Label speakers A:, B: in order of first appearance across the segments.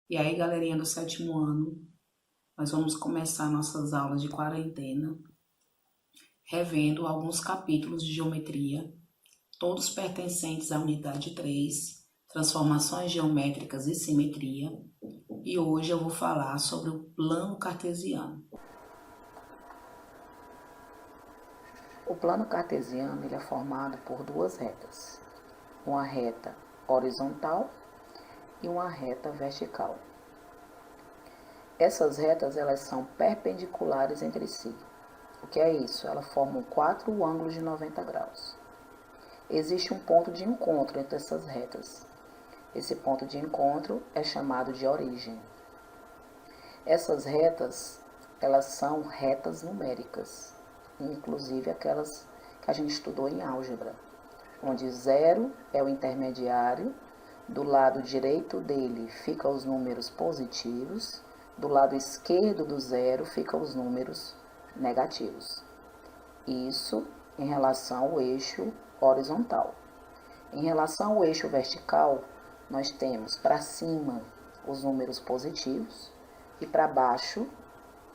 A: E aí, galerinha do sétimo ano, nós vamos começar nossas aulas de quarentena, revendo alguns capítulos de geometria, todos pertencentes à unidade 3, transformações geométricas e simetria. E hoje eu vou falar sobre o plano cartesiano.
B: O plano cartesiano ele é formado por duas retas, uma reta horizontal e uma reta vertical. Essas retas elas são perpendiculares entre si. O que é isso? Elas formam 4 ângulos de 90 graus. Existe um ponto de encontro entre essas retas. Esse ponto de encontro é chamado de origem. Essas retas, elas são retas numéricas, inclusive aquelas que a gente estudou em álgebra, onde 0 é o intermediário, do lado direito dele ficam os números positivos, do lado esquerdo do 0 ficam os números negativos. Isso em relação ao eixo horizontal. Em relação ao eixo vertical, nós temos para cima os números positivos e para baixo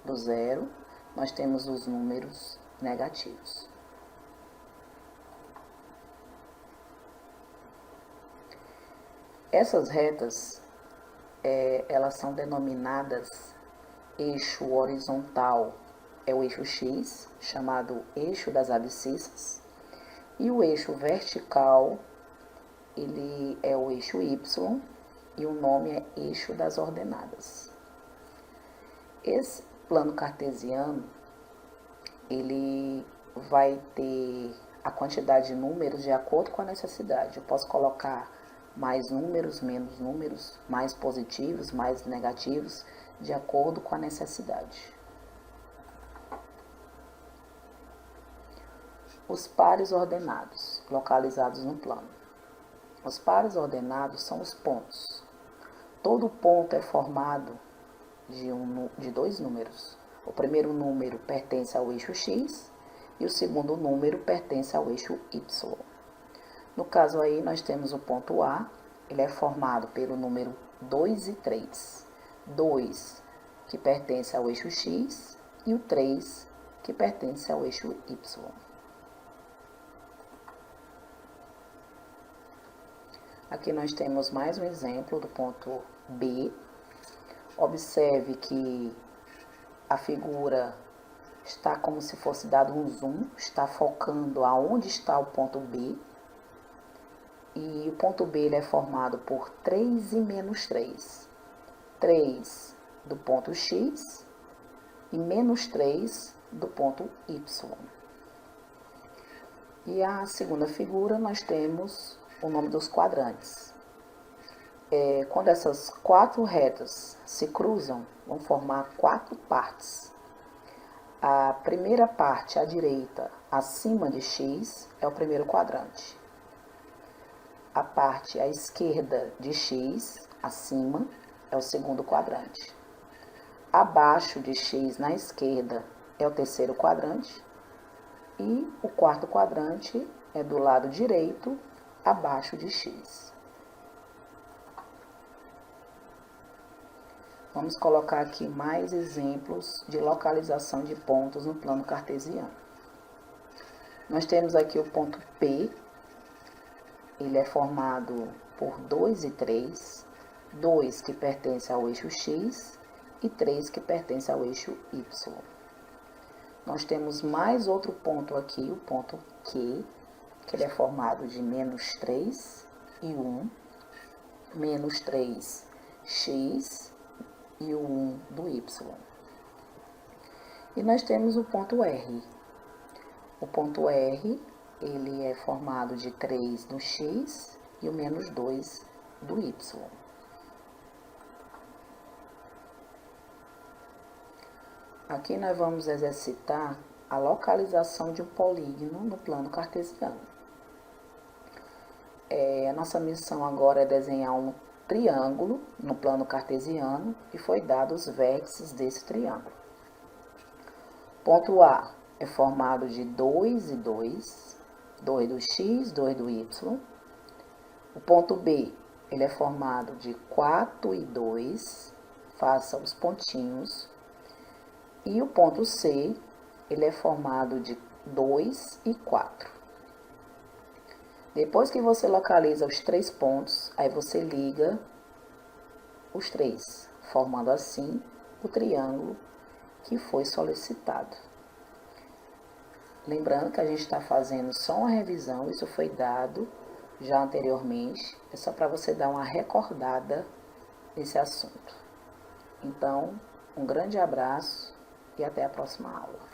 B: do 0 nós temos os números negativos. Essas retas, elas são denominadas eixo horizontal, é o eixo X, chamado eixo das abscissas, e o eixo vertical, ele é o eixo Y, e o nome é eixo das ordenadas. Esse plano cartesiano, ele vai ter a quantidade de números de acordo com a necessidade. Eu posso colocar mais números, menos números, mais positivos, mais negativos, de acordo com a necessidade. Os pares ordenados, localizados no plano. Os pares ordenados são os pontos. Todo ponto é formado de 2 números. O primeiro número pertence ao eixo X e o segundo número pertence ao eixo Y. No caso aí, nós temos o ponto A, ele é formado pelo número 2 e 3. 2 que pertence ao eixo X e o 3 que pertence ao eixo Y. Aqui nós temos mais um exemplo do ponto B. Observe que a figura está como se fosse dado um zoom, está focando aonde está o ponto B. E o ponto B ele é formado por 3 e menos 3. 3 do ponto X e menos 3 do ponto Y. E a segunda figura nós temos o nome dos quadrantes. Quando essas 4 retas se cruzam, vão formar 4 partes. A primeira parte à direita, acima de X, é o primeiro quadrante. A parte à esquerda de X, acima, é o segundo quadrante. Abaixo de X, na esquerda, é o terceiro quadrante. E o quarto quadrante é do lado direito, abaixo de X. Vamos colocar aqui mais exemplos de localização de pontos no plano cartesiano. Nós temos aqui o ponto P, ele é formado por 2 e 3, 2 que pertence ao eixo X e 3 que pertence ao eixo Y. Nós temos mais outro ponto aqui, o ponto Q, que ele é formado de menos 3 e 1, menos 3, X e o 1 do Y. E nós temos o ponto R. O ponto R, ele é formado de 3 do X e o menos 2 do Y. Aqui nós vamos exercitar a localização de um polígono no plano cartesiano. A nossa missão agora é desenhar um triângulo no plano cartesiano e foi dado os vértices desse triângulo. Ponto A é formado de 2 e 2, 2 do X, 2 do Y. O ponto B ele é formado de 4 e 2, faça os pontinhos. E o ponto C, ele é formado de 2 e 4. Depois que você localiza os 3 pontos, aí você liga os 3, formando assim o triângulo que foi solicitado. Lembrando que a gente está fazendo só uma revisão, isso foi dado já anteriormente, é só para você dar uma recordada nesse assunto. Então, um grande abraço e até a próxima aula.